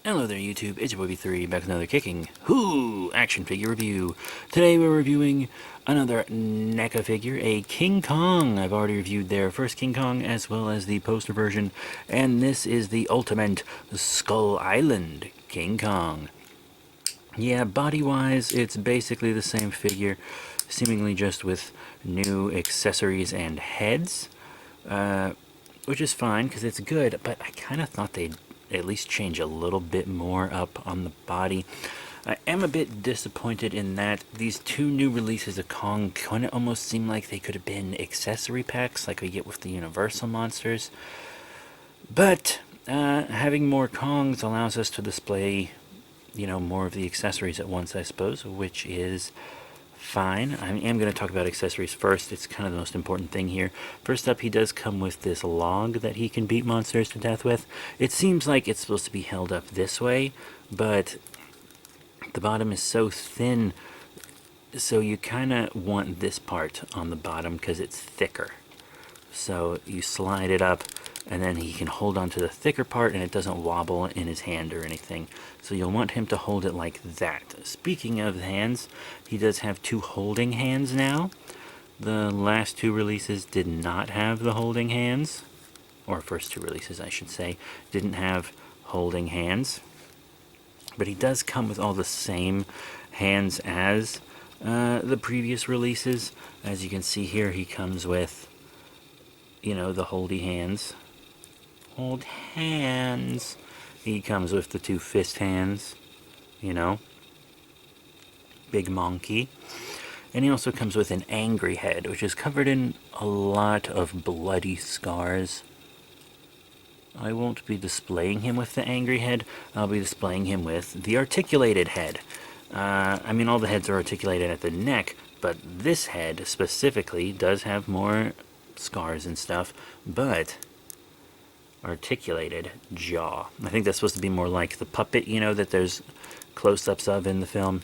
Hello there YouTube, it's your boy B3 back with another kicking action figure review. Today we're reviewing another NECA figure, a King Kong. I've already reviewed their first King Kong as well as the poster version, and this is the Ultimate Skull Island King Kong. Yeah, body-wise, it's basically the same figure, seemingly just with new accessories and heads, which is fine because it's good, but I kind of thought they'd at least change a little bit more up on the body. I am a bit disappointed in that these two new releases of Kong kind of almost seem like they could have been accessory packs like we get with the Universal monsters. But having more Kongs allows us to display, more of the accessories at once, I suppose, which is fine. I am going to talk about accessories first. It's kind of the most important thing here. First up, he does come with this log that he can beat monsters to death with. It seems like it's supposed to be held up this way, but the bottom is so thin, so you kind of want this part on the bottom because it's thicker. So you slide it up, and then he can hold on to the thicker part and it doesn't wobble in his hand or anything. So you'll want him to hold it like that. Speaking of hands, he does have two holding hands now. The last two releases did not have the holding hands, or first two releases I should say, didn't have holding hands. But he does come with all the same hands as the previous releases. As you can see here, he comes with the holdy hands. Hold hands. He comes with the two fist hands, big monkey. And he also comes with an angry head, which is covered in a lot of bloody scars. I won't be displaying him with the angry head. I'll be displaying him with the articulated head. All the heads are articulated at the neck, but this head specifically does have more scars and stuff, but articulated jaw. I think that's supposed to be more like the puppet, that there's close-ups of in the film.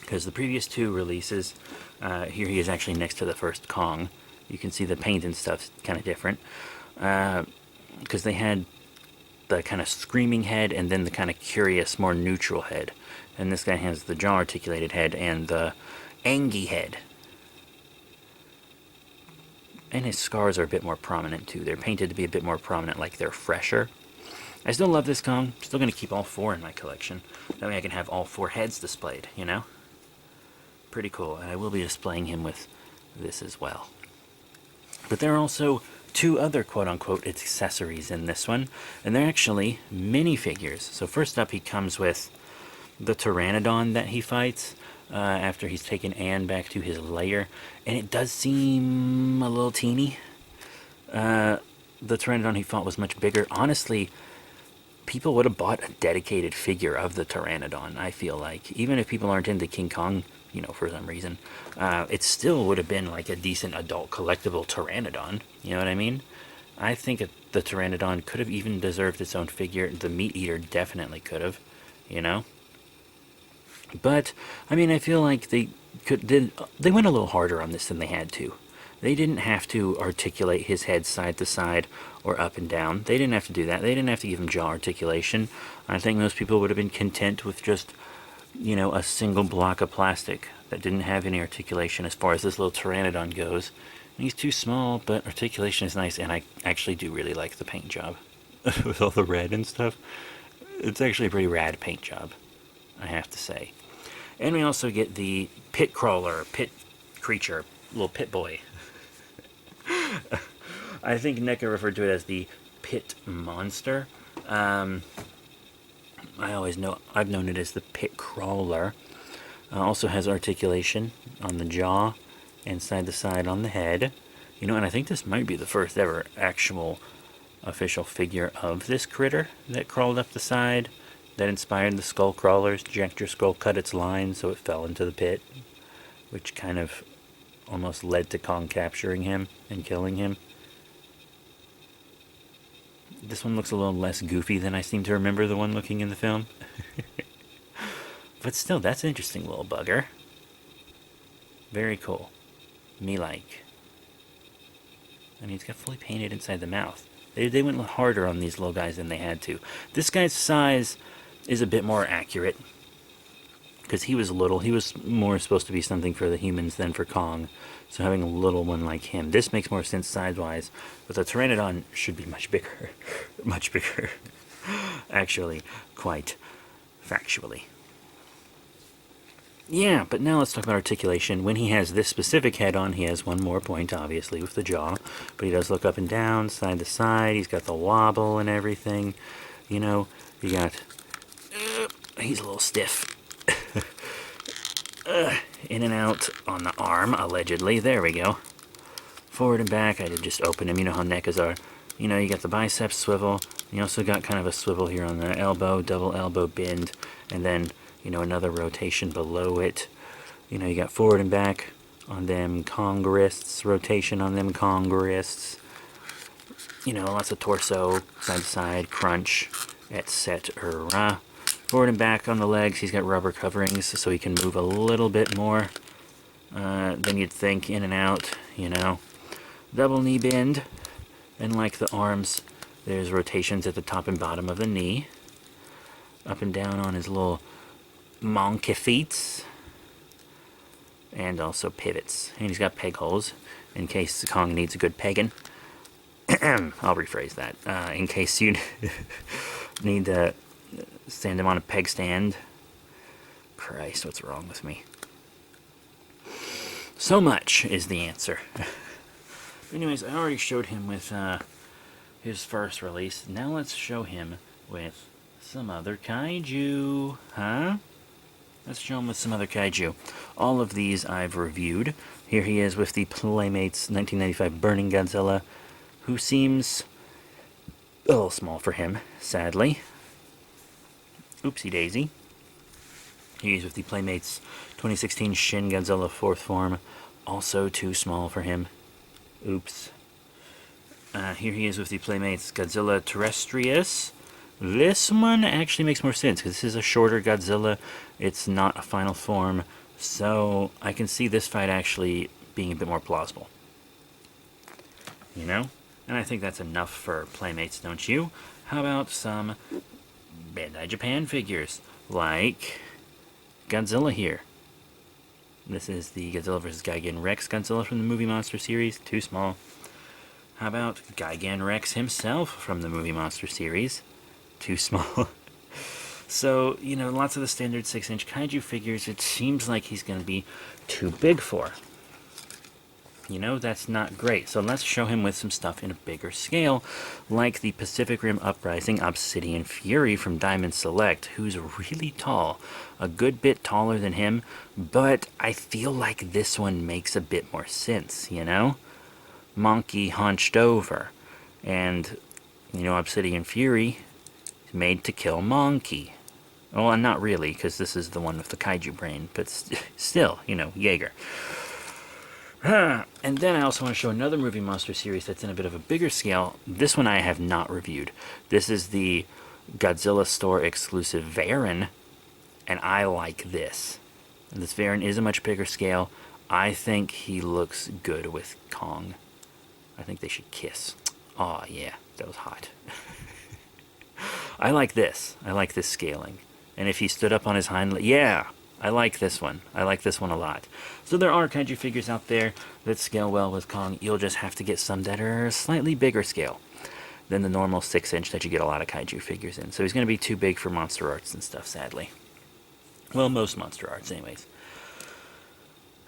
Because the previous two releases, here he is actually next to the first Kong. You can see the paint and stuff's kind of different. Because they had the kind of screaming head and then the kind of curious, more neutral head. And this guy has the jaw articulated head and the angy head. And his scars are a bit more prominent too. They're painted to be a bit more prominent, like they're fresher. I still love this Kong. Still going to keep all four in my collection. That way I can have all four heads displayed, Pretty cool. And I will be displaying him with this as well. But there are also two other quote-unquote accessories in this one. And they're actually minifigures. So first up, he comes with the Pteranodon that he fights after he's taken Anne back to his lair, and it does seem a little teeny. The Pteranodon he fought was much bigger. Honestly, people would have bought a dedicated figure of the Pteranodon, I feel like. Even if people aren't into King Kong, for some reason, it still would have been like a decent adult collectible Pteranodon, you know what I mean? I think the Pteranodon could have even deserved its own figure. The Meat Eater definitely could have, But, I feel like they went a little harder on this than they had to. They didn't have to articulate his head side to side or up and down. They didn't have to do that. They didn't have to give him jaw articulation. I think most people would have been content with just, a single block of plastic that didn't have any articulation as far as this little Pteranodon goes. And he's too small, but articulation is nice, and I actually do really like the paint job. With all the red and stuff. It's actually a pretty rad paint job, I have to say. And we also get the pit crawler, pit creature, little pit boy. I think NECA referred to it as the pit monster. I've known it as the pit crawler. Also has articulation on the jaw and side to side on the head. And I think this might be the first ever actual official figure of this critter that crawled up the side, that inspired the skull crawlers. Jack your skull cut its line so it fell into the pit, which kind of almost led to Kong capturing him and killing him. This one looks a little less goofy than I seem to remember the one looking in the film. But still, that's an interesting little bugger. Very cool. Me like. And he's got fully painted inside the mouth. They went harder on these little guys than they had to. This guy's size is a bit more accurate, because he was little. He was more supposed to be something for the humans than for Kong. So having a little one like him, this makes more sense size-wise. But the Pteranodon should be much bigger. Much bigger. Actually, quite factually. Yeah, but now let's talk about articulation. When he has this specific head on, he has one more point, obviously, with the jaw. But he does look up and down, side to side. He's got the wobble and everything. You know, you got... he's a little stiff. In and out on the arm, allegedly. There we go. Forward and back, I did just open him. You know how NECAs are. You know, you got the biceps swivel. You also got kind of a swivel here on the elbow, double elbow bend. And then, you know, another rotation below it. You know, you got forward and back on them Kong wrists, rotation on them Kong wrists. You know, lots of torso, side to side, crunch, etc. Forward and back on the legs, he's got rubber coverings so he can move a little bit more than you'd think, in and out, you know. Double knee bend, and like the arms, there's rotations at the top and bottom of the knee. Up and down on his little monkey feet. And also pivots. And he's got peg holes, in case Kong needs a good pegging. I'll rephrase that. In case you need to stand him on a peg stand. Christ, what's wrong with me? So much is the answer. Anyways, I already showed him with his first release. Now let's show him with some other kaiju. Huh? Let's show him with some other kaiju. All of these I've reviewed. Here he is with the Playmates 1995 Burning Godzilla, who seems a little small for him, sadly. Oopsie daisy. He's with the Playmates 2016 Shin Godzilla 4th form, also too small for him. Oops. Here he is with the Playmates Godzilla Terrestrius. This one actually makes more sense, because this is a shorter Godzilla. It's not a final form, so I can see this fight actually being a bit more plausible. You know? And I think that's enough for Playmates, don't you? How about some Bandai Japan figures, like Godzilla here. This is the Godzilla vs. Gigan Rex Godzilla from the Movie Monster series, too small. How about Gigan Rex himself from the Movie Monster series, too small. So, you know, lots of the standard 6-inch kaiju figures, it seems like he's going to be too big for. You know, that's not great. So let's show him with some stuff in a bigger scale, like the Pacific Rim Uprising Obsidian Fury from Diamond Select, who's really tall. A good bit taller than him, but I feel like this one makes a bit more sense, you know? Monkey hunched over. And, you know, Obsidian Fury is made to kill Monkey. Well, not really, because this is the one with the kaiju brain, but still, you know, Jaeger. And then I also want to show another Movie Monster series that's in a bit of a bigger scale. This one I have not reviewed. This is the Godzilla Store exclusive Varan, and I like this. And this Varan is a much bigger scale. I think he looks good with Kong. I think they should kiss. Oh yeah, that was hot. I like this. I like this scaling. And if he stood up on his hind leg, yeah, I like this one. I like this one a lot. So there are kaiju figures out there that scale well with Kong. You'll just have to get some that are slightly bigger scale than the normal 6-inch that you get a lot of kaiju figures in. So he's going to be too big for Monster Arts and stuff, sadly. Well, most Monster Arts, anyways.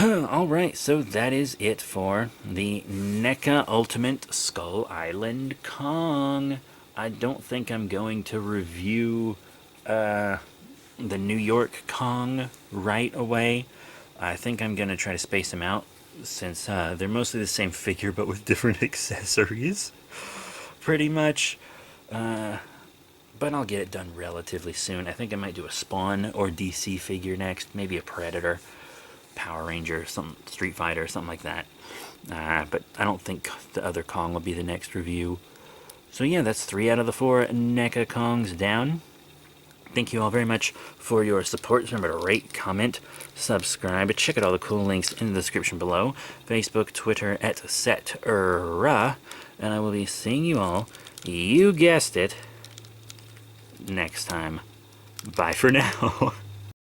Alright, so that is it for the NECA Ultimate Skull Island Kong. I don't think I'm going to review the New York Kong right away. I think I'm going to try to space them out, since they're mostly the same figure but with different accessories, pretty much. But I'll get it done relatively soon. I think I might do a Spawn or DC figure next, maybe a Predator, Power Ranger, some Street Fighter, something like that. But I don't think the other Kong will be the next review. So yeah, that's 3 out of the 4 NECA Kongs down. Thank you all very much for your support. Remember to rate, comment, subscribe. Check out all the cool links in the description below. Facebook, Twitter, etc. And I will be seeing you all you guessed it, next time. Bye for now.